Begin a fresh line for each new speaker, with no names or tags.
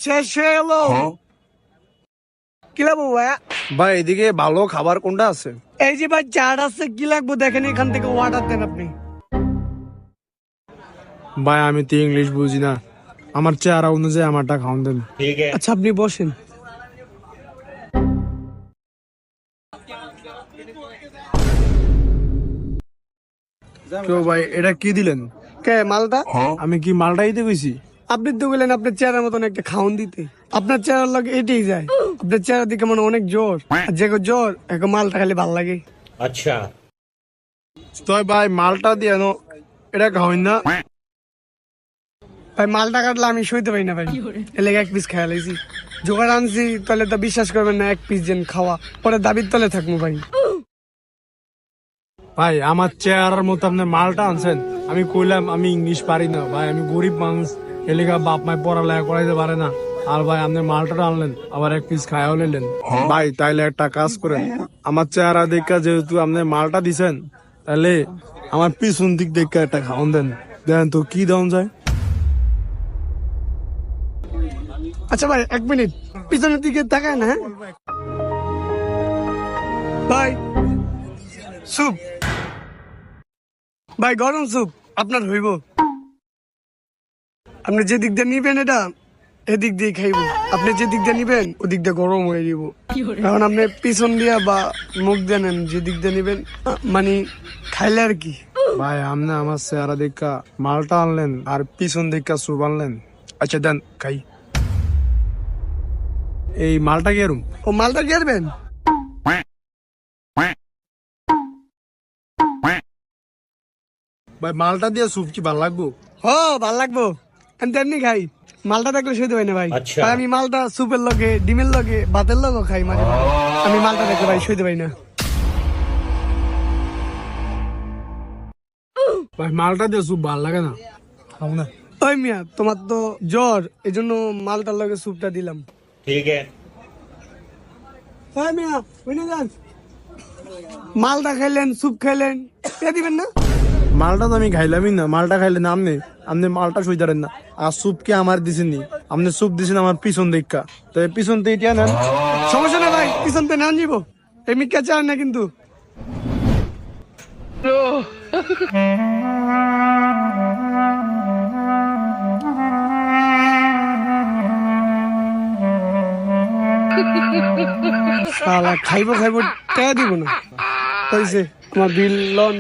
শেষ হয়ে গেল। কি লাগবো ভাইয়া?
ভাই এদিকে ভালো খাবার কোনটা আছে?
এই যে ভাই চাট আছে, কি লাগবো দেখেন, এখান থেকে অর্ডার দেন আপনি।
ভাই আমি তো ইংলিশ বুঝি না, আমার চেহারা অনুযায়ী আমারটা খাওয়ান দেন।
আচ্ছা আপনি বসেন।
তো ভাই এটা কি দিলেন?
কে মালটা?
আমি কি মালটা দিতে কইছি?
আপনি তো বললেন আপনার চেহারার মতন একটা খাওন দিতে, আপনার চেহারার লাগে এটাই যায়। আপনার চেহারা দিকে মানে অনেক জোর, আর যে জোর এক মালটা খালি ভাল লাগে।
अच्छा
তো ভাই মালটা দিয়ে এটা খাওয়াইন না।
ভাই মালটা কাটলে আমি সইতে পারি না ভাই, এলে এক পিস খাইয়া লাইছি, জোগাড় আনছি, তাহলে তো বিশ্বাস করবেন না এক পিস যেন খাওয়া পরে দাবির তলে থাকবো ভাই।
ভাই আমার চেহারার মতো আপনি মালটা আনছেন, আমি কইলাম আমি ইংলিশ পারি না ভাই, আমি গরিব মানুষ, এলাকা বাপ মায় পড়ালেখা করাইতে পারে না, আর ভাই আপনি মালটা আনলেন আবার এক পিস খায়াও নিলেন। ভাই তাইলে একটা কাজ করেন, আমার চেহারা দেখা যেহেতু আপনি মালটা দিছেন, তাহলে আমার পিছন দিক দেখে একটা খাওয়ান দেন, দেন তো কি দাম যায়।
আচ্ছা ভাই এক মিনিট পিছনের দিকে তাকায় না। ভাই স্যুপ, ভাই গরম স্যুপ আপনার হইব, আপনি যে দিক দিয়ে নিবেন এটা এদিক দিয়ে খাইব, আপনি যে দিক দিয়ে নিবেন ওদিক দিয়ে গরম হয়ে দিব, কারণ আপনি পিছন দিয়া বা মুখ দিয়ে নেন, যে দিক দিয়ে নিবেন মানে খাইলে আর কি।
ভাই আপনি আমার চেহারা দেখা মালটা আনলেন আর পিছন দেখা স্যুপ আনলেন, আচ্ছা দেন খাই। এই মালটা কি এরম?
ও মালটা গেরবেন?
ভাই মালটা দিয়ে স্যুপ কি ভালো লাগবো?
ও ভাল লাগবো, আমি তেমনি খাই, মালটা দেখলে সইতে পারি না ভাই।
আচ্ছা।
ভাই, আমি মালটা স্যুপের লগে ডিমের লগে ভাতের লগে খাই মাঝে মাঝে, আমি মালটা দেখলে ভাই সইতে পারি না।
ভাই মালটা দিয়ে স্যুপ ভালো লাগে না, খাও না।
ওই মিয়া তোমার তো জ্বর, এই জন্য মালটার লগে স্যুপটা দিলাম।
ठीक है
ওই মিয়া বুঝে যান, মালটা খাইলেন স্যুপ খাইলেন, এ দিবেন না?
মালটা তো আমি খাইলামই না, মালটা খাইলে না আপনি, আপনি মালটা সইতারেন না, আর স্যুপ কি আমার দিছেন, আপনি স্যুপ দিছেন আমার পিছন দেখা, তো এই পিছন থেকে এটা নেন।
সমস্যা না ভাই, পিছন তে না নিব, এই মিক্কা চান না কিন্তু। শালা খাইবো খাইবো টাকা দিব না, হয়েছে আমার বিল লন।